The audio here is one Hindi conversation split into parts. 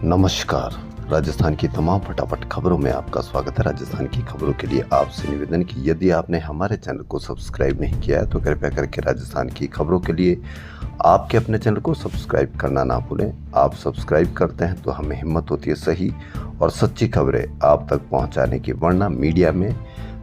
नमस्कार। राजस्थान की तमाम फटाफट खबरों में आपका स्वागत है। राजस्थान की खबरों के लिए आपसे निवेदन कि यदि आपने हमारे चैनल को सब्सक्राइब नहीं किया है तो कृपया करके राजस्थान की खबरों के लिए आपके अपने चैनल को सब्सक्राइब करना ना भूलें। आप सब्सक्राइब करते हैं तो हमें हिम्मत होती है सही और सच्ची खबरें आप तक पहुंचाने की, वरना मीडिया में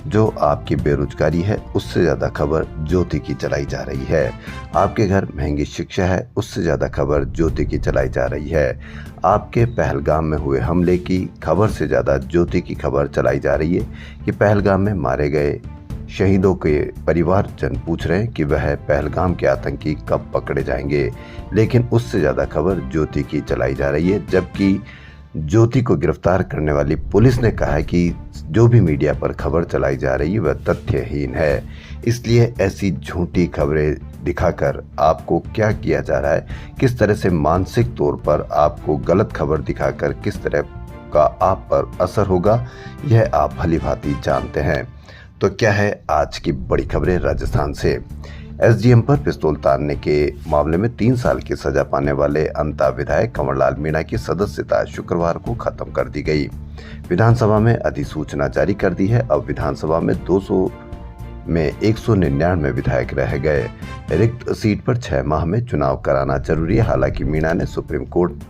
जो आपकी बेरोजगारी है उससे ज़्यादा खबर ज्योति की चलाई जा रही है। आपके घर महंगी शिक्षा है, उससे ज़्यादा खबर ज्योति की चलाई जा रही है। आपके पहलगाम में हुए हमले की खबर से ज़्यादा ज्योति की खबर चलाई जा रही है कि पहलगाम में मारे गए शहीदों के परिवारजन पूछ रहे हैं कि वह पहलगाम के आतंकी कब पकड़े जाएंगे, लेकिन उससे ज़्यादा खबर ज्योति की चलाई जा रही है। जबकि ज्योति को गिरफ्तार करने वाली पुलिस ने कहा है कि जो भी मीडिया पर खबर चलाई जा रही है वह तथ्यहीन है। इसलिए ऐसी झूठी खबरें दिखाकर आपको क्या किया जा रहा है, किस तरह से मानसिक तौर पर आपको गलत खबर दिखाकर किस तरह का आप पर असर होगा, यह आप भलीभांति जानते हैं। तो क्या है आज की बड़ी खबरें राजस्थान से। एसडीएम पर पिस्तौल तानने के मामले में 3 साल की सजा पाने वाले अंता विधायक कंवरलाल मीणा की सदस्यता शुक्रवार को खत्म कर दी गई। विधानसभा में अधिसूचना जारी कर दी है। अब विधानसभा में 200 में 199 विधायक रह गए। रिक्त सीट पर 6 माह में चुनाव कराना जरूरी है। हालांकि मीणा ने सुप्रीम कोर्ट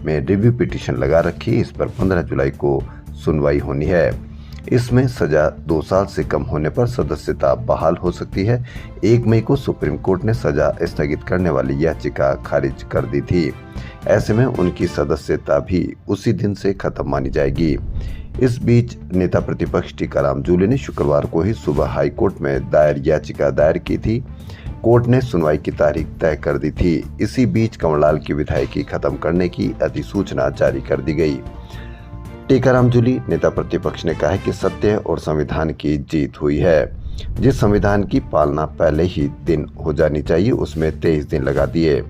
में रिव्यू पिटीशन लगा रखी है। इस पर 15 जुलाई को सुनवाई होनी है। इसमें सजा 2 साल से कम होने पर सदस्यता बहाल हो सकती है। 1 मई को सुप्रीम कोर्ट ने सजा स्थगित करने वाली याचिका खारिज कर दी थी। ऐसे में उनकी सदस्यता भी उसी दिन से खत्म मानी जाएगी। इस बीच नेता प्रतिपक्ष टीकाराम जूली ने शुक्रवार को ही सुबह हाई कोर्ट में दायर याचिका दायर की थी। कोर्ट ने सुनवाई की तारीख तय कर दी थी। इसी बीच कंवरलाल की विधायकी खत्म करने की अधिसूचना जारी कर दी गई। टीकाराम जूली नेता प्रतिपक्ष ने कहा है कि सत्य और संविधान की जीत हुई है। जिस संविधान की पालना पहले ही दिन हो जानी चाहिए उसमें 23 दिन लगा दिए।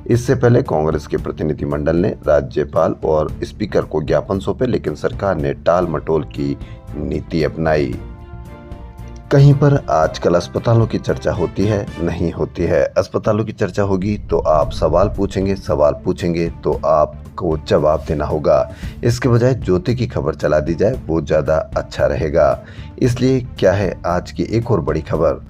इससे पहले कांग्रेस के प्रतिनिधिमंडल ने राज्यपाल और स्पीकर को ज्ञापन सौंपे, लेकिन सरकार ने टाल मटोल की नीति अपनाई। कहीं पर आजकल अस्पतालों की चर्चा होती है, नहीं होती है। अस्पतालों की चर्चा होगी तो आप सवाल पूछेंगे तो आपको जवाब देना होगा। इसके बजाय ज्योति की खबर चला दी जाए वो ज़्यादा अच्छा रहेगा। इसलिए क्या है आज की एक और बड़ी खबर।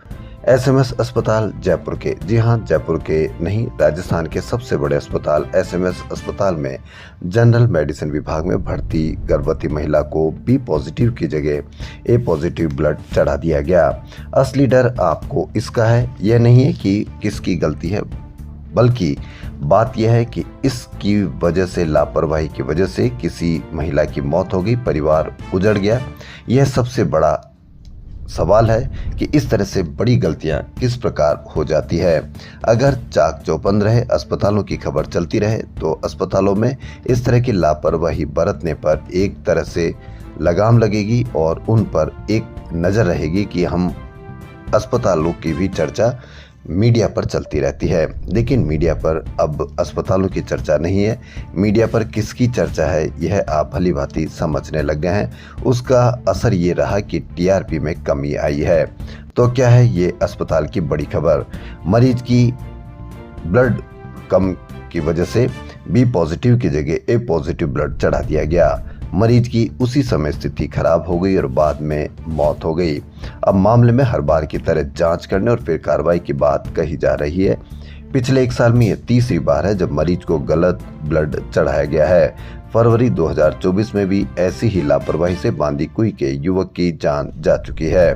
एसएमएस अस्पताल जयपुर के, जी हां, जयपुर के नहीं राजस्थान के सबसे बड़े अस्पताल एसएमएस अस्पताल में जनरल मेडिसिन विभाग में भर्ती गर्भवती महिला को बी पॉजिटिव की जगह ए पॉजिटिव ब्लड चढ़ा दिया गया। असली डर आपको इसका है, यह नहीं है कि किसकी गलती है, बल्कि बात यह है कि इसकी वजह से, लापरवाही की वजह से किसी महिला की मौत हो गई, परिवार उजड़ गया। यह सबसे बड़ा सवाल है कि इस तरह से बड़ी गलतियां किस प्रकार हो जाती है। अगर चाक चौबंद रहे, अस्पतालों की खबर चलती रहे तो अस्पतालों में इस तरह की लापरवाही बरतने पर एक तरह से लगाम लगेगी और उन पर एक नज़र रहेगी कि हम अस्पतालों की भी चर्चा मीडिया पर चलती रहती है। लेकिन मीडिया पर अब अस्पतालों की चर्चा नहीं है, मीडिया पर किसकी चर्चा है यह आप भलीभांति समझने लग गए हैं। उसका असर ये रहा कि टीआरपी में कमी आई है। तो क्या है ये अस्पताल की बड़ी खबर। मरीज की ब्लड कम की वजह से बी पॉजिटिव की जगह ए पॉजिटिव ब्लड चढ़ा दिया गया। मरीज की उसी समय स्थिति खराब हो गई और बाद में मौत हो गई। अब मामले में हर बार की तरह जांच करने और फिर कार्रवाई की बात कही जा रही है। पिछले 1 साल में यह तीसरी बार है जब मरीज को गलत ब्लड चढ़ाया गया है। फरवरी 2024 में भी ऐसी ही लापरवाही से बांदीकुई के युवक की जान जा चुकी है।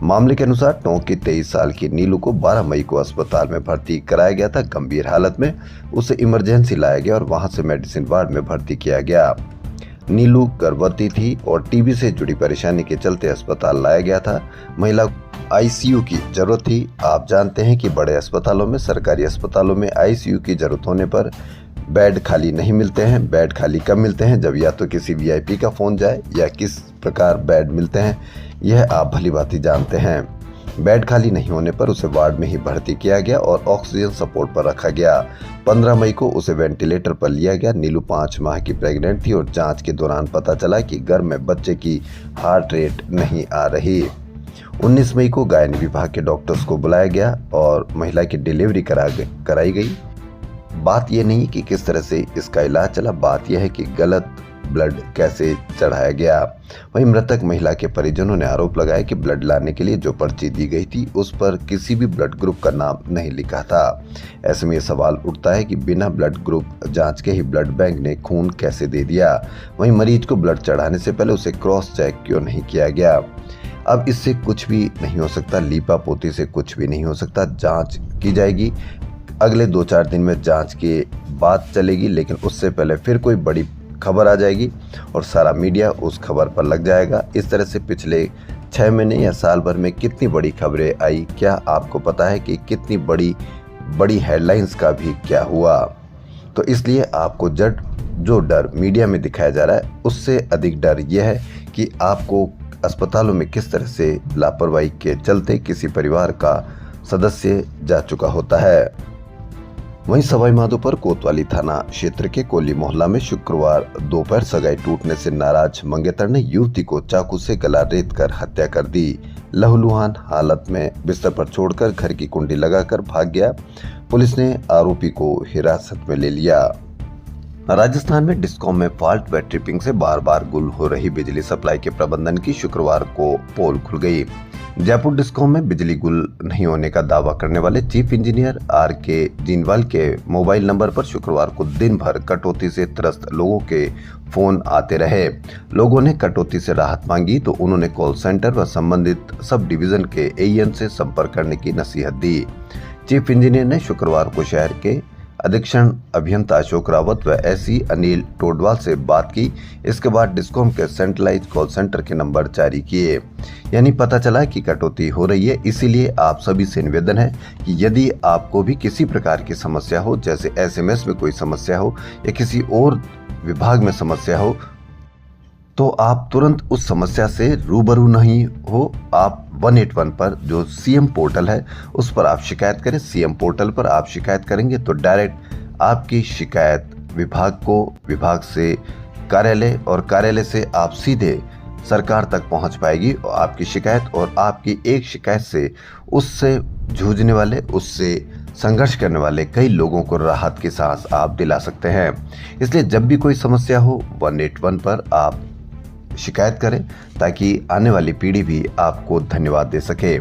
मामले के अनुसार टोंक की 23 साल की नीलू को 12 मई को अस्पताल में भर्ती कराया गया था। गंभीर हालत में उसे इमरजेंसी लाया गया और वहां से मेडिसिन वार्ड में भर्ती किया गया। नीलू गर्भवती थी और टीबी से जुड़ी परेशानी के चलते अस्पताल लाया गया था। महिला आईसीयू की जरूरत थी। आप जानते हैं कि बड़े अस्पतालों में, सरकारी अस्पतालों में आईसीयू की जरूरत होने पर बेड खाली नहीं मिलते हैं। बेड खाली कब मिलते हैं, जब या तो किसी वीआईपी का फोन जाए या किस प्रकार बेड मिलते हैं, यह आप भलीभांति जानते हैं। बेड खाली नहीं होने पर उसे वार्ड में ही भर्ती किया गया और ऑक्सीजन सपोर्ट पर रखा गया। 15 मई को उसे वेंटिलेटर पर लिया गया। नीलू 5 माह की प्रेग्नेंट थी और जांच के दौरान पता चला कि गर्भ में बच्चे की हार्ट रेट नहीं आ रही। 19 मई को गायनी विभाग के डॉक्टर्स को बुलाया गया और महिला की डिलीवरी कराई गई। बात यह नहीं कि किस तरह से इसका इलाज चला, बात यह है कि गलत ब्लड कैसे चढ़ाया गया। वहीं मृतक महिला के परिजनों ने आरोप लगाया कि ब्लड लाने के लिए जो पर्ची दी गई थी उस पर किसी भी ब्लड ग्रुप का नाम नहीं लिखा था। ऐसे में ये सवाल उठता है कि बिना ब्लड ग्रुप जांच के ही ब्लड बैंक ने खून कैसे दे दिया। वहीं मरीज को ब्लड चढ़ाने से पहले उसे क्रॉस चेक क्यों नहीं किया गया। अब इससे कुछ भी नहीं हो सकता, लीपा पोती से कुछ भी नहीं हो सकता। जांच की जाएगी, अगले 2-4 दिन में जांच की बात चलेगी, लेकिन उससे पहले फिर कोई बड़ी खबर आ जाएगी और सारा मीडिया उस खबर पर लग जाएगा। इस तरह से पिछले 6 महीने या साल भर में कितनी बड़ी खबरें आई, क्या आपको पता है कि कितनी बड़ी हेडलाइंस का भी क्या हुआ। तो इसलिए आपको जो डर मीडिया में दिखाया जा रहा है उससे अधिक डर यह है कि आपको अस्पतालों में किस तरह से लापरवाही के चलते किसी परिवार का सदस्य जा चुका होता है। वहीं सवाईमाधोपुर कोतवाली थाना क्षेत्र के कोली मोहल्ला में शुक्रवार दोपहर सगाई टूटने से नाराज मंगेतर ने युवती को चाकू से गला रेत कर हत्या कर दी। लहूलुहान हालत में बिस्तर पर छोड़कर घर की कुंडी लगाकर भाग गया। पुलिस ने आरोपी को हिरासत में ले लिया। राजस्थान में डिस्कॉम में फॉल्ट व ट्रिपिंग से बार बार गुल हो रही बिजली सप्लाई के प्रबंधन की शुक्रवार को पोल खुल गई। जयपुर डिस्कॉम में बिजली गुल नहीं होने का दावा करने वाले चीफ इंजीनियर आर.के. जिनवाल के मोबाइल नंबर पर शुक्रवार को दिन भर कटौती से त्रस्त लोगों के फोन आते रहे। लोगों ने कटौती से राहत मांगी तो उन्होंने कॉल सेंटर व संबंधित सब डिवीजन के एईएन से संपर्क करने की नसीहत दी। चीफ इंजीनियर ने शुक्रवार को शहर के अधीक्षण अभियंता अशोक रावत व एसई अनिल टोडवाल से बात की। इसके बाद डिस्कॉम के सेंट्रलाइज कॉल सेंटर के नंबर जारी किए। यानी पता चला कि कटौती हो रही है। इसीलिए आप सभी से निवेदन है कि यदि आपको भी किसी प्रकार की समस्या हो, जैसे एसएमएस में कोई समस्या हो या किसी और विभाग में समस्या हो, तो आप तुरंत उस समस्या से रूबरू नहीं हो। आप 181 पर जो सीएम पोर्टल है उस पर आप शिकायत करें। सीएम पोर्टल पर आप शिकायत करेंगे तो डायरेक्ट आपकी शिकायत विभाग से कार्यालय और कार्यालय से आप सीधे सरकार तक पहुंच पाएगी। और आपकी शिकायत और आपकी एक शिकायत से उससे जूझने वाले, उससे संघर्ष करने वाले कई लोगों को राहत की सांस आप दिला सकते हैं। इसलिए जब भी कोई समस्या हो 181 पर आप शिकायत करें ताकि आने वाली पीढ़ी भी आपको धन्यवाद दे सके।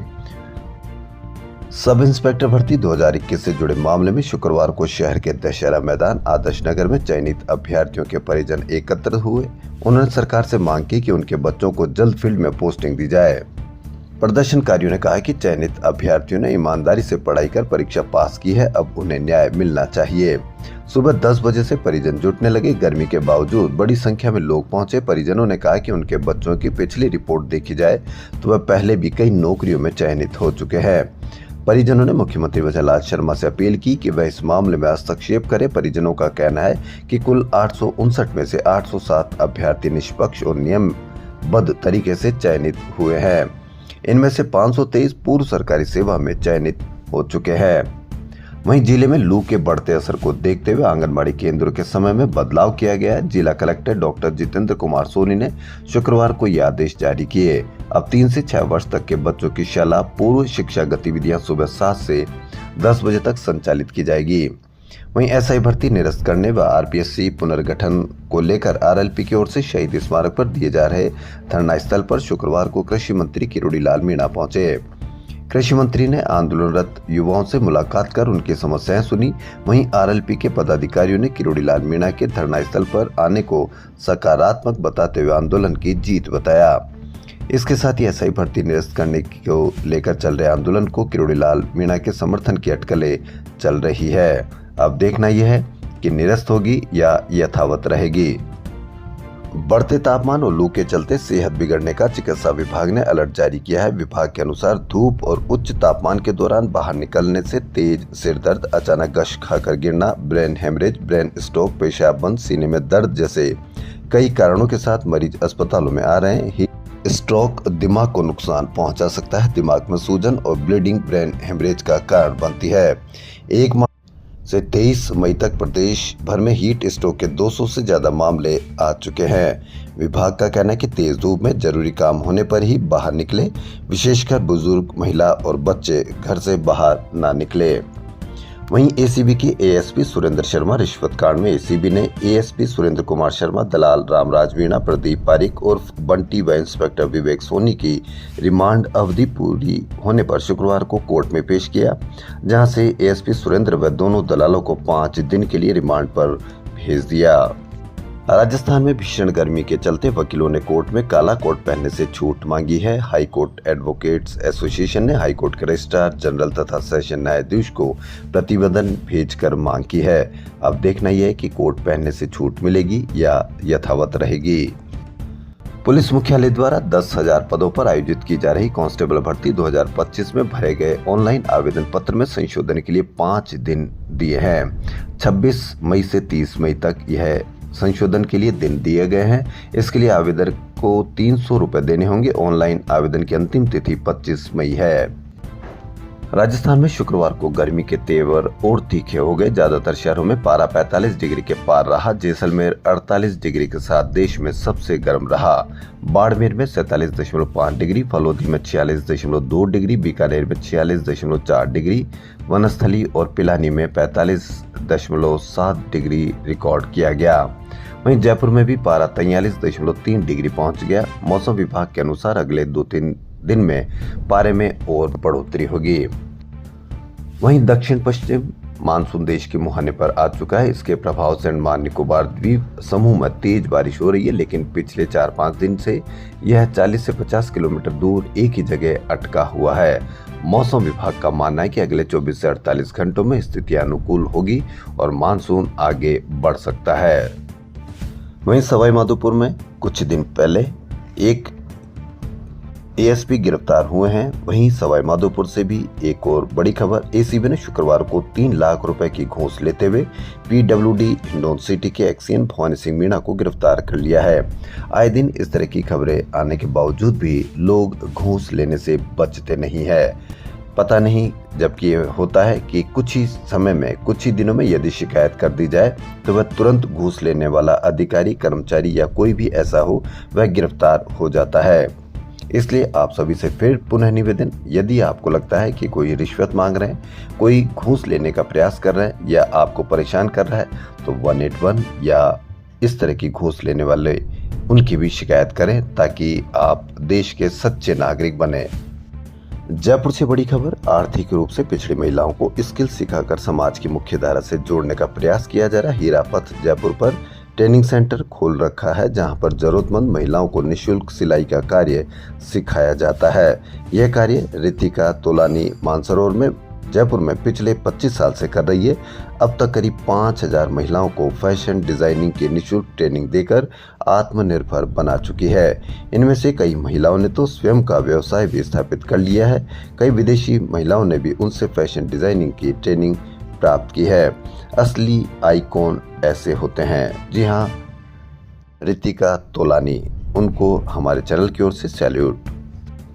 सब इंस्पेक्टर भर्ती 2021 से जुड़े मामले में शुक्रवार को शहर के दशहरा मैदान आदर्श नगर में चयनित अभ्यर्थियों के परिजन एकत्र हुए। उन्होंने सरकार से मांग की कि उनके बच्चों को जल्द फील्ड में पोस्टिंग दी जाए। प्रदर्शनकारियों ने कहा कि चयनित अभ्यर्थियों ने ईमानदारी से पढ़ाई कर परीक्षा पास की है, अब उन्हें न्याय मिलना चाहिए। सुबह 10 बजे से परिजन जुटने लगे। गर्मी के बावजूद बड़ी संख्या में लोग पहुंचे। परिजनों ने कहा कि उनके बच्चों की पिछली रिपोर्ट देखी जाए तो वह पहले भी कई नौकरियों में चयनित हो चुके हैं। परिजनों ने मुख्यमंत्री भजनलाल शर्मा से अपील की कि वह इस मामले में हस्तक्षेप करे। परिजनों का कहना है कि कुल 859 में से 807 अभ्यर्थी निष्पक्ष और नियमबद्ध तरीके से चयनित हुए हैं। इनमें से 523 पूर्व सरकारी सेवा में चयनित हो चुके हैं। वहीं जिले में लू के बढ़ते असर को देखते हुए आंगनबाड़ी केंद्रों के समय में बदलाव किया गया है। जिला कलेक्टर डॉक्टर जितेंद्र कुमार सोनी ने शुक्रवार को ये आदेश जारी किए। अब 3 से 6 वर्ष तक के बच्चों की शाला पूर्व शिक्षा गतिविधियां सुबह 7 से 10 बजे तक संचालित की जाएगी। वहीं एसआई भर्ती निरस्त करने व आरपीएससी पुनर्गठन को लेकर आरएलपी की ओर से शहीद स्मारक पर दिए जा रहे धरना स्थल पर शुक्रवार को कृषि मंत्री किरोड़ी लाल मीणा पहुंचे। कृषि मंत्री ने आंदोलनरत युवाओं से मुलाकात कर उनकी समस्याएं सुनी। वहीं आरएलपी के पदाधिकारियों ने किरोड़ी लाल मीणा के धरना स्थल पर आने को सकारात्मक बताते हुए आंदोलन की जीत बताया। इसके साथ ही एसआई भर्ती निरस्त करने को लेकर चल रहे आंदोलन को किरोड़ी लाल मीणा के समर्थन की अटकलें चल रही है। अब देखना यह है कि निरस्त होगी या यथावत रहेगी। बढ़ते तापमान और लू के चलते सेहत बिगड़ने का चिकित्सा विभाग ने अलर्ट जारी किया है। विभाग के अनुसार धूप और उच्च तापमान के दौरान बाहर निकलने से तेज सिर दर्द, अचानक गश खाकर गिरना, ब्रेन हेमरेज, ब्रेन स्ट्रोक, पेशाब बंद, सीने में दर्द जैसे कई कारणों के साथ मरीज अस्पतालों में आ रहे हैं। स्ट्रोक दिमाग को नुकसान पहुंचा सकता है। दिमाग में सूजन और ब्लीडिंग ब्रेन हेमरेज का कारण बनती है। 1 माह से 23 मई तक प्रदेश भर में हीट स्ट्रोक के 200 से ज्यादा मामले आ चुके हैं। विभाग का कहना है कि तेज धूप में जरूरी काम होने पर ही बाहर निकले, विशेषकर बुजुर्ग, महिला और बच्चे घर से बाहर ना निकले। वहीं एसीबी के एएसपी सुरेंद्र शर्मा रिश्वत कांड में एसीबी ने एएसपी सुरेंद्र कुमार शर्मा, दलाल रामराज मीणा, प्रदीप पारिक और बंटी व इंस्पेक्टर विवेक सोनी की रिमांड अवधि पूरी होने पर शुक्रवार को कोर्ट में पेश किया, जहां से एएसपी सुरेंद्र व दोनों दलालों को 5 दिन के लिए रिमांड पर भेज दिया। राजस्थान में भीषण गर्मी के चलते वकीलों ने कोर्ट में काला कोट पहनने से छूट मांगी है। हाई कोर्ट एडवोकेट्स एसोसिएशन ने हाई कोर्ट के रजिस्ट्रार जनरल तथा सेशन न्यायाधीश को प्रतिवेदन भेजकर मांग की है। अब देखना यह है कि कोट पहनने से छूट मिलेगी या यथावत रहेगी। पुलिस मुख्यालय द्वारा 10,000 पदों पर आयोजित की जा रही कांस्टेबल भर्ती 2025 में भरे गए ऑनलाइन आवेदन पत्र में संशोधन के लिए 5 दिन दिए हैं। 26 मई से 30 मई तक यह संशोधन के लिए दिन दिए गए हैं। इसके लिए आवेदक को 300 रुपए देने होंगे। ऑनलाइन आवेदन की अंतिम तिथि 25 मई है। राजस्थान में शुक्रवार को गर्मी के तेवर और तीखे हो गए। ज्यादातर शहरों में पारा 45 डिग्री के पार रहा। जैसलमेर 48 डिग्री के साथ देश में सबसे गर्म रहा। बाड़मेर में 47.5 डिग्री, फलोदी में 46.2 डिग्री, बीकानेर में 46.4 डिग्री, वनस्थली और पिलानी में 45.7 डिग्री रिकॉर्ड किया गया। वहीं जयपुर में भी पारा 43.3 डिग्री पहुंच गया। मौसम विभाग के अनुसार अगले 2-3 दिन में पारे में और बढ़ोतरी होगी। वहीं दक्षिण पश्चिम मानसून देश के मुहाने पर आ चुका है। इसके प्रभाव से अंडमान निकोबार द्वीप समूह में तेज बारिश हो रही है, लेकिन पिछले 4-5 दिन से यह 40 से 50 किलोमीटर दूर एक ही जगह अटका हुआ है। मौसम विभाग का मानना है कि अगले 24 से 48 घंटों में स्थिति अनुकूल होगी और मानसून आगे बढ़ सकता है। वहीं सवाई माधोपुर में कुछ दिन पहले एक एएसपी गिरफ्तार हुए हैं। वहीं सवाई माधोपुर से भी एक और बड़ी खबर। एसीबी ने शुक्रवार को 3 लाख रुपए की घूस लेते हुए पीडब्ल्यूडी हिंडौन सिटी के एक्सियन भवानी सिंह मीणा को गिरफ्तार कर लिया है। आए दिन इस तरह की खबरें आने के बावजूद भी लोग घूस लेने से बचते नहीं है। पता नहीं, जबकि ये होता है कि कुछ ही समय में, कुछ ही दिनों में यदि शिकायत कर दी जाए तो वह तुरंत घूस लेने वाला अधिकारी, कर्मचारी या कोई भी ऐसा हो, वह गिरफ्तार हो जाता है। इसलिए आप सभी से फिर पुनः निवेदन, यदि आपको लगता है कि कोई रिश्वत मांग रहे हैं, कोई घूस लेने का प्रयास कर रहा है या आपको परेशान कर रहा है, तो 181 या इस तरह की घूस लेने वाले उनकी भी शिकायत करें, ताकि आप देश के सच्चे नागरिक बने। जयपुर से बड़ी खबर। आर्थिक रूप से पिछड़ी महिलाओं को स्किल सिखाकर समाज की मुख्य धारा से जोड़ने का प्रयास किया जा रहा है। हीरापथ जयपुर पर ट्रेनिंग सेंटर खोल रखा है, जहां पर जरूरतमंद महिलाओं को निःशुल्क सिलाई का कार्य सिखाया जाता है। यह कार्य रितिका तोलानी मानसरोवर में जयपुर में पिछले 25 साल से कर रही है। अब तक करीब 5,000 महिलाओं को फैशन डिजाइनिंग की निःशुल्क ट्रेनिंग देकर आत्मनिर्भर बना चुकी है। इनमें से कई महिलाओं ने तो स्वयं का व्यवसाय भी स्थापित कर लिया है। कई विदेशी महिलाओं ने भी उनसे फैशन डिजाइनिंग की ट्रेनिंग प्राप्त की है। असली आइकॉन ऐसे होते हैं। जी हाँ, रितिका तोलानी, उनको हमारे चैनल की ओर से सैल्यूट।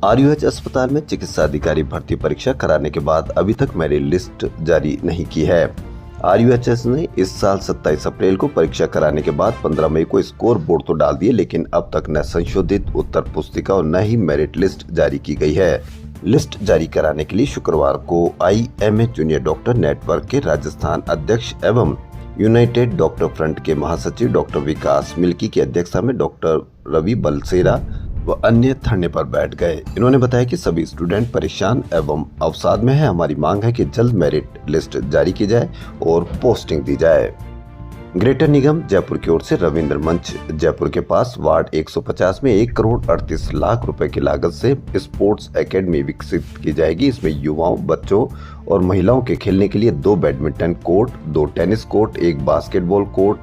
आरयूएच अस्पताल में चिकित्सा अधिकारी भर्ती परीक्षा कराने के बाद अभी तक मेरिट लिस्ट जारी नहीं की है। आरयूएचएस ने इस साल 27 अप्रैल को परीक्षा कराने के बाद 15 मई को स्कोर बोर्ड तो डाल दिए, लेकिन अब तक न संशोधित उत्तर पुस्तिका और न ही मेरिट लिस्ट जारी की गई है। लिस्ट जारी कराने के लिए शुक्रवार को आईएमए जूनियर डॉक्टर नेटवर्क के राजस्थान अध्यक्ष एवं यूनाइटेड डॉक्टर फ्रंट के महासचिव डॉक्टर विकास मिल्की की अध्यक्षता में डॉक्टर रवि बलसेरा व अन्य धरने पर बैठ गए। इन्होंने बताया कि सभी स्टूडेंट परेशान एवं अवसाद में है। हमारी मांग है कि जल्द मेरिट लिस्ट जारी की जाए और पोस्टिंग दी जाए। ग्रेटर निगम जयपुर की ओर से रविंद्र मंच जयपुर के पास वार्ड 150 में 1 करोड़ 38 लाख रुपए की लागत से स्पोर्ट्स एकेडमी विकसित की जाएगी। इसमें युवाओं, बच्चों और महिलाओं के खेलने के लिए 2 badminton court, 2 tennis court, 1 basketball court,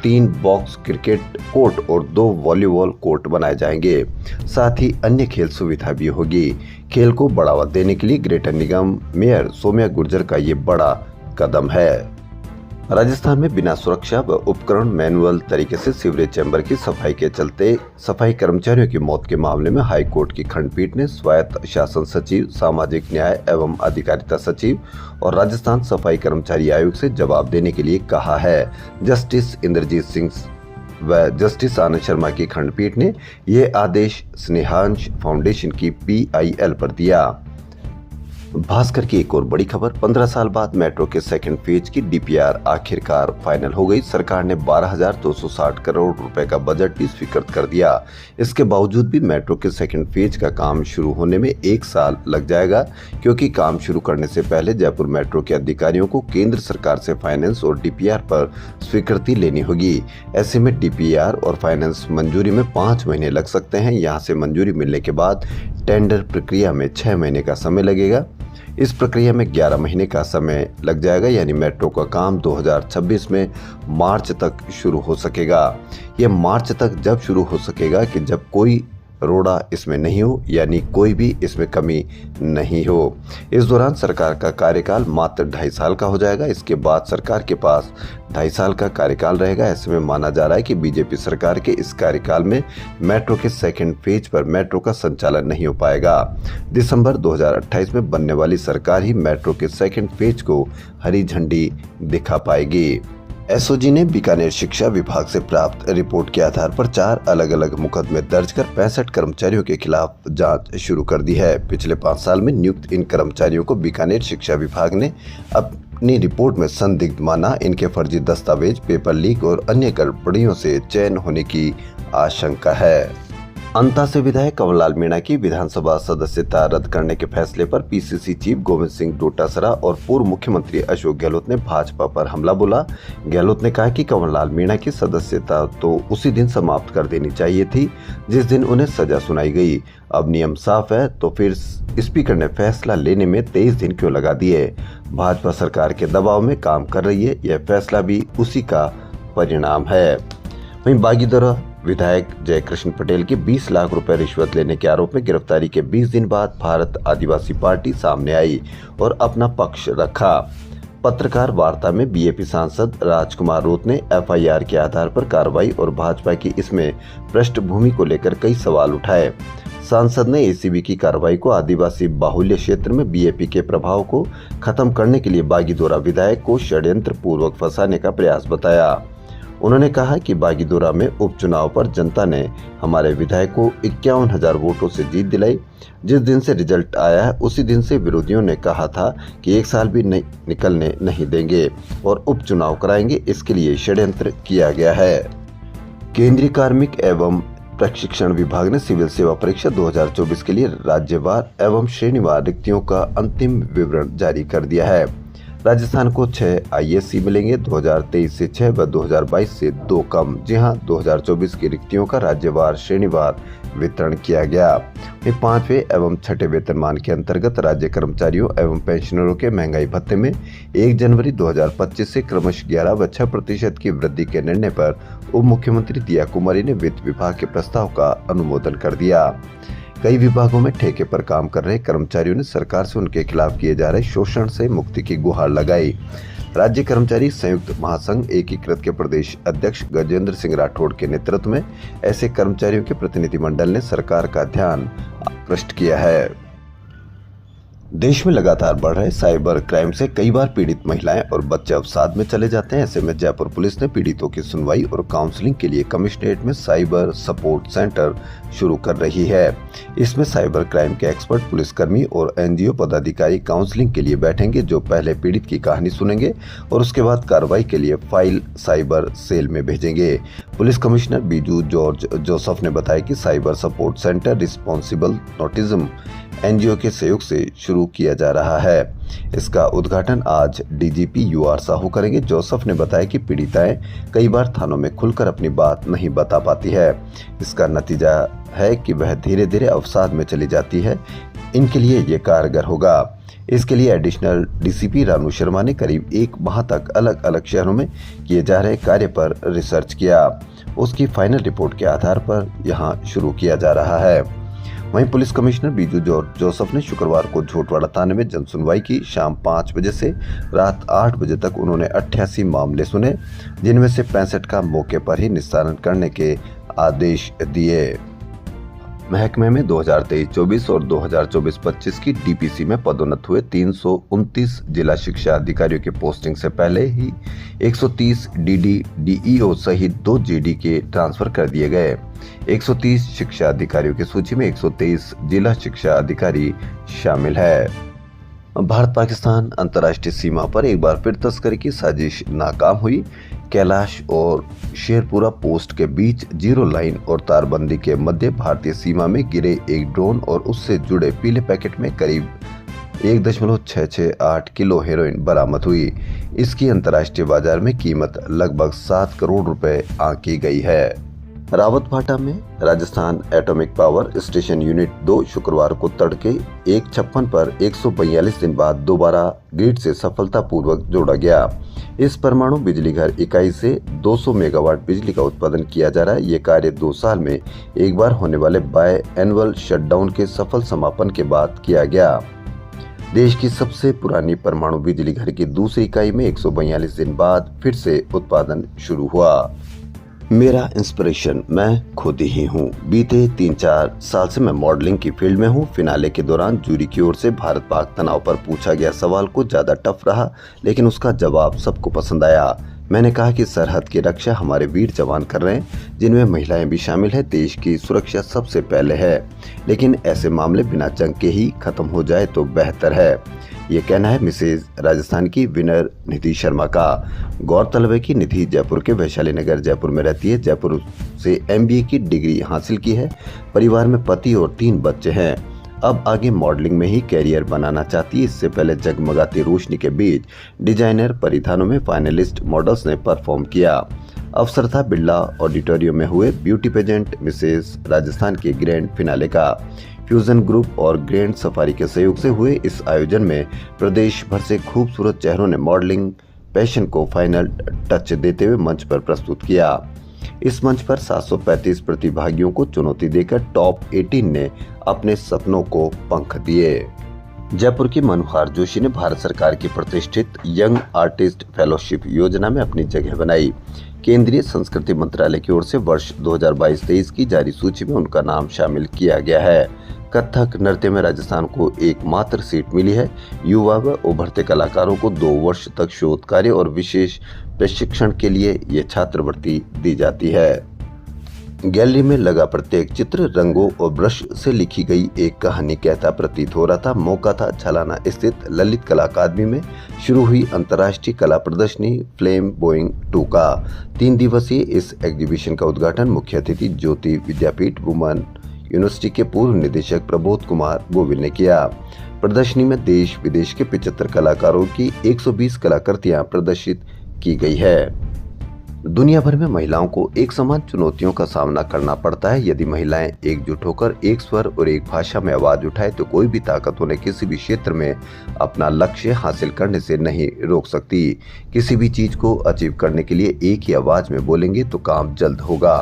3 box cricket court और 2 वॉलीबॉल कोर्ट बनाए जाएंगे। साथ ही अन्य खेल सुविधा भी होगी। खेल को बढ़ावा देने के लिए ग्रेटर निगम मेयर सौम्या गुर्जर का ये बड़ा कदम है। राजस्थान में बिना सुरक्षा व उपकरण मैनुअल तरीके से सीवरेज चैम्बर की सफाई के चलते सफाई कर्मचारियों की मौत के मामले में हाई कोर्ट की खंडपीठ ने स्वायत्त शासन सचिव, सामाजिक न्याय एवं अधिकारिता सचिव और राजस्थान सफाई कर्मचारी आयोग से जवाब देने के लिए कहा है। जस्टिस इंद्रजीत सिंह व जस्टिस आनंद शर्मा की खंडपीठ ने ये आदेश स्नेहांश फाउंडेशन की PIL पर दिया। भास्कर की एक और बड़ी खबर, 15 साल बाद मेट्रो के सेकंड फेज की डीपीआर आखिरकार फाइनल हो गई। सरकार ने 12,260 करोड़ रुपए का बजट भी स्वीकृत कर दिया। इसके बावजूद भी मेट्रो के सेकंड फेज का काम शुरू होने में 1 साल लग जाएगा, क्योंकि काम शुरू करने से पहले जयपुर मेट्रो के अधिकारियों को केंद्र सरकार से फाइनेंस और डीपीआर पर स्वीकृति लेनी होगी। ऐसे में डीपीआर और फाइनेंस मंजूरी में 5 महीने लग सकते हैं। यहाँ से मंजूरी मिलने के बाद टेंडर प्रक्रिया में 6 महीने का समय लगेगा। इस प्रक्रिया में 11 महीने का समय लग जाएगा, यानी मेट्रो का काम 2026 में मार्च तक शुरू हो सकेगा। यह मार्च तक जब शुरू हो सकेगा कि जब कोई रोड़ा इसमें नहीं हो, यानी कोई भी इसमें कमी नहीं हो। इस दौरान सरकार का कार्यकाल मात्र 2.5 साल का हो जाएगा। इसके बाद सरकार के पास 2.5 साल का कार्यकाल रहेगा। ऐसे में माना जा रहा है कि बीजेपी सरकार के इस कार्यकाल में मेट्रो के सेकंड फेज पर मेट्रो का संचालन नहीं हो पाएगा। दिसंबर 2028 में बनने वाली सरकार ही मेट्रो के सेकंड फेज को हरी झंडी दिखा पाएगी। एसओजी ने बीकानेर शिक्षा विभाग से प्राप्त रिपोर्ट के आधार पर 4 अलग अलग मुकदमे दर्ज कर 65 कर्मचारियों के खिलाफ जांच शुरू कर दी है। पिछले 5 साल में नियुक्त इन कर्मचारियों को बीकानेर शिक्षा विभाग ने अपनी रिपोर्ट में संदिग्ध माना। इनके फर्जी दस्तावेज, पेपर लीक और अन्य गड़बड़ियों से चयन होने की आशंका है। अंता से विधायक कंवरलाल मीणा की विधानसभा सदस्यता रद्द करने के फैसले पर पीसीसी चीफ गोविंद सिंह डोटासरा और पूर्व मुख्यमंत्री अशोक गहलोत ने भाजपा पर हमला बोला। गहलोत ने कहा कि कंवरलाल मीणा की सदस्यता तो उसी दिन समाप्त कर देनी चाहिए थी जिस दिन उन्हें सजा सुनाई गई। अब नियम साफ है तो फिर स्पीकर ने फैसला लेने में 23 दिन क्यों लगा दिए। भाजपा सरकार के दबाव में काम कर रही है, यह फैसला भी उसी का परिणाम है। वहीं बागीदोरा विधायक जयकृष्ण पटेल के 20 लाख रुपए रिश्वत लेने के आरोप में गिरफ्तारी के 20 दिन बाद भारत आदिवासी पार्टी सामने आई और अपना पक्ष रखा। पत्रकार वार्ता में बीजेपी सांसद राजकुमार रोत ने एफआईआर के आधार पर कार्रवाई और भाजपा की इसमें पृष्ठभूमि को लेकर कई सवाल उठाए। सांसद ने एसीबी की कार्रवाई को आदिवासी बाहुल्य क्षेत्र में बीजेपी के प्रभाव को खत्म करने के लिए बागीदोरा विधायक को षड्यंत्र पूर्वक फंसाने का प्रयास बताया। उन्होंने कहा कि बागीदोरा में उपचुनाव पर जनता ने हमारे विधायक को 51,000 वोटों से जीत दिलाई। जिस दिन से रिजल्ट आया है उसी दिन से विरोधियों ने कहा था कि 1 साल भी निकलने नहीं देंगे और उपचुनाव कराएंगे। इसके लिए षड्यंत्र किया गया है। केंद्रीय कार्मिक एवं प्रशिक्षण विभाग ने सिविल सेवा परीक्षा 2024 के लिए राज्यवार एवं श्रेणीवार रिक्तियों का अंतिम विवरण जारी कर दिया है। राजस्थान को 6 आईएससी मिलेंगे, 2023 से 6 व 2022 से 2 कम। जी हां, 2024 की रिक्तियों का राज्यवार श्रेणीवार वितरण किया गया। 5वें एवं 6ठे वेतनमान के अंतर्गत राज्य कर्मचारियों एवं पेंशनरों के महंगाई भत्ते में 1 जनवरी 2025 से क्रमशः 11 व 6% की वृद्धि के निर्णय पर उप मुख्यमंत्री दिया कुमारी ने वित्त विभाग के प्रस्ताव का अनुमोदन कर दिया। कई विभागों में ठेके पर काम कर रहे कर्मचारियों ने सरकार से उनके खिलाफ किए जा रहे शोषण से मुक्ति की गुहार लगाई। राज्य कर्मचारी संयुक्त महासंघ एकीकृत के प्रदेश अध्यक्ष गजेंद्र सिंह राठौड़ के नेतृत्व में ऐसे कर्मचारियों के प्रतिनिधिमंडल ने सरकार का ध्यान आकृष्ट किया है। देश में लगातार बढ़ रहे साइबर क्राइम से कई बार पीड़ित महिलाएं और बच्चे अवसाद में चले जाते हैं। ऐसे में जयपुर पुलिस ने पीड़ितों की सुनवाई और काउंसलिंग के लिए कमिश्नरेट में साइबर सपोर्ट सेंटर शुरू कर रही है। इसमें साइबर क्राइम के एक्सपर्ट पुलिसकर्मी और एनजीओ पदाधिकारी काउंसलिंग के लिए बैठेंगे, जो पहले पीड़ित की कहानी सुनेंगे और उसके बाद कार्रवाई के लिए फाइल साइबर सेल में भेजेंगे। पुलिस कमिश्नर बीजू जॉर्ज जोसेफ ने बताया कि cyber support centre Responsible Netism NGO के सहयोग से शुरू किया जा रहा है। इसका उद्घाटन आज डीजीपी यूआर साहू करेंगे। जोसेफ ने बताया कि पीड़िताएं कई बार थानों में खुलकर अपनी बात नहीं बता पाती है। इसका नतीजा है कि वह धीरे धीरे अवसाद में चली जाती है। इनके लिए ये कारगर होगा। इसके लिए एडिशनल डीसीपी रानू शर्मा ने करीब 1 माह तक अलग अलग शहरों में किए जा रहे कार्य पर रिसर्च किया। उसकी फाइनल रिपोर्ट के आधार पर यहाँ शुरू किया जा रहा है। वहीं पुलिस कमिश्नर बीजू जॉर्ज जोसेफ ने शुक्रवार को झोटवाड़ा थाने में जनसुनवाई की। शाम 5 बजे से रात 8 बजे तक उन्होंने 88 मामले सुने, जिनमें से 65 का मौके पर ही निस्तारण करने के आदेश दिए। महकमे में 2023-24 और 2024-25 की डीपीसी में पदोन्नत हुए 329 जिला शिक्षा अधिकारियों के पोस्टिंग से पहले ही 130 डीडी डीईओ सहित 2 जीडी के ट्रांसफर कर दिए गए। 130 शिक्षा अधिकारियों की सूची में 123 जिला शिक्षा अधिकारी शामिल है। भारत पाकिस्तान अंतर्राष्ट्रीय सीमा पर एक बार फिर तस्करी की साजिश नाकाम हुई। कैलाश और शेरपुरा पोस्ट के बीच जीरो लाइन और तारबंदी के मध्य भारतीय सीमा में गिरे एक ड्रोन और उससे जुड़े पीले पैकेट में करीब 1.668 किलो हेरोइन बरामद हुई। इसकी अंतर्राष्ट्रीय बाजार में कीमत लगभग 7 करोड़ रुपए आंकी गई है। रावतभाटा में Rajasthan atomic power station unit 2 शुक्रवार को तड़के 1:56 पर 142 दिन बाद दोबारा ग्रिड से सफलतापूर्वक जोड़ा गया। इस परमाणु बिजली घर इकाई से 200 मेगावाट बिजली का उत्पादन किया जा रहा है। ये कार्य 2 साल में एक बार होने वाले बाय एनुअल शटडाउन के सफल समापन के बाद किया गया। देश की सबसे पुरानी परमाणु बिजली घर की दूसरी इकाई में 142 दिन बाद फिर से उत्पादन शुरू हुआ। मेरा इंस्पिरेशन मैं खुद ही हूँ। बीते 3-4 साल से मैं मॉडलिंग की फील्ड में हूँ। फिनाले के दौरान जूरी की ओर से भारत पाक तनाव पर पूछा गया सवाल कुछ ज्यादा टफ रहा, लेकिन उसका जवाब सबको पसंद आया। मैंने कहा कि सरहद की रक्षा हमारे वीर जवान कर रहे हैं, जिनमें महिलाएं भी शामिल है। देश की सुरक्षा सबसे पहले है, लेकिन ऐसे मामले बिना जंग के ही खत्म हो जाए तो बेहतर है। ये कहना है मिसेज राजस्थान की विनर निधि शर्मा का। गौरतलब है कि निधि जयपुर के वैशाली नगर जयपुर में रहती है। जयपुर से MBA की डिग्री हासिल की है। परिवार में पति और 3 बच्चे हैं। अब आगे मॉडलिंग में ही कैरियर बनाना चाहती है। इससे पहले जगमगाती रोशनी के बीच डिजाइनर परिधानों में फाइनलिस्ट मॉडल्स ने परफॉर्म किया। अवसर था बिरला ऑडिटोरियम में हुए ब्यूटी पेजेंट मिसेज राजस्थान के ग्रैंड फिनाले का। फ्यूजन ग्रुप और ग्रैंड सफारी के सहयोग से हुए इस आयोजन में प्रदेश भर से खूबसूरत चेहरों ने मॉडलिंग पैशन को फाइनल टच देते हुए मंच पर प्रस्तुत किया। इस मंच पर 735 प्रतिभागियों को चुनौती देकर टॉप 18 ने अपने सपनों को पंख दिए। जयपुर की मनोहर जोशी ने भारत सरकार की प्रतिष्ठित यंग आर्टिस्ट फेलोशिप योजना में अपनी जगह बनाई। केंद्रीय संस्कृति मंत्रालय की ओर से वर्ष 2022-23 की जारी सूची में उनका नाम शामिल किया गया है। कथक नृत्य में राजस्थान को एकमात्र सीट मिली है। युवा व उभरते कलाकारों को 2 वर्ष तक शोध कार्य और विशेष प्रशिक्षण के लिए ये छात्रवृत्ति दी जाती है। गैलरी में लगा प्रत्येक चित्र रंगों और ब्रश से लिखी गई एक कहानी कहता प्रतीत हो रहा था। मौका था छलाना स्थित ललित कला अकादमी में शुरू हुई अंतर्राष्ट्रीय कला प्रदर्शनी फ्लेम बोइंग 2 का 3 दिवसीय इस एग्जीबिशन का उद्घाटन मुख्य अतिथि ज्योति विद्यापीठ वुमन यूनिवर्सिटी के पूर्व निदेशक प्रबोध कुमार गोविल ने किया। प्रदर्शनी में देश विदेश के 75 कलाकारों की 120 कलाकृतियां प्रदर्शित की गई है। दुनिया भर में महिलाओं को एक समान चुनौतियों का सामना करना पड़ता है। यदि महिलाएं एकजुट होकर एक स्वर और एक भाषा में आवाज उठाए तो कोई भी ताकत उन्हें किसी भी क्षेत्र में अपना लक्ष्य हासिल करने से नहीं रोक सकती। किसी भी चीज को अचीव करने के लिए एक ही आवाज में बोलेंगे तो काम जल्द होगा।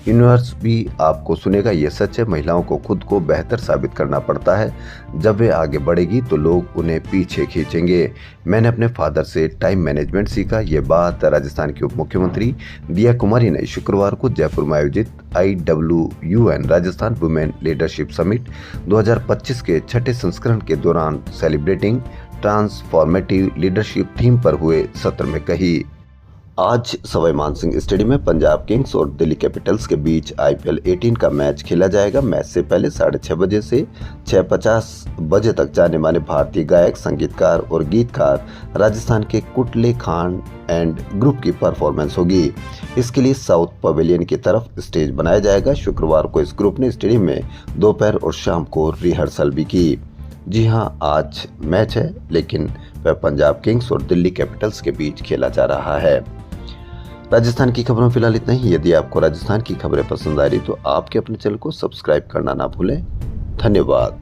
यूनिवर्स भी आपको सुनेगा। ये सच है। महिलाओं को खुद को बेहतर साबित करना पड़ता है। जब वे आगे बढ़ेगी तो लोग उन्हें पीछे खींचेंगे। मैंने अपने फादर से टाइम मैनेजमेंट सीखा। ये बात राजस्थान की उप मुख्यमंत्री दिया कुमारी ने शुक्रवार को जयपुर में आयोजित IWUN Rajasthan women leadership summit 2025 के 6ठे संस्करण के दौरान सेलिब्रेटिंग ट्रांसफॉर्मेटिव लीडरशिप थीम पर हुए सत्र में कही। आज सवाई मानसिंह स्टेडियम में पंजाब किंग्स और दिल्ली कैपिटल्स के बीच IPL 18 का मैच खेला जाएगा। मैच से पहले 6:30 बजे से 6:50 बजे तक जाने माने भारतीय गायक, संगीतकार और गीतकार राजस्थान के कुटले खान एंड ग्रुप की परफॉर्मेंस होगी। इसके लिए साउथ पवेलियन की तरफ स्टेज बनाया जाएगा। शुक्रवार को इस ग्रुप ने स्टेडियम में दोपहर और शाम को रिहर्सल भी की। जी हां, आज मैच है, लेकिन वह पंजाब किंग्स और दिल्ली कैपिटल्स के बीच खेला जा रहा है। राजस्थान की खबरों में फिलहाल इतना ही। यदि आपको राजस्थान की खबरें पसंद आ रही तो आपके अपने चैनल को सब्सक्राइब करना ना भूलें। धन्यवाद।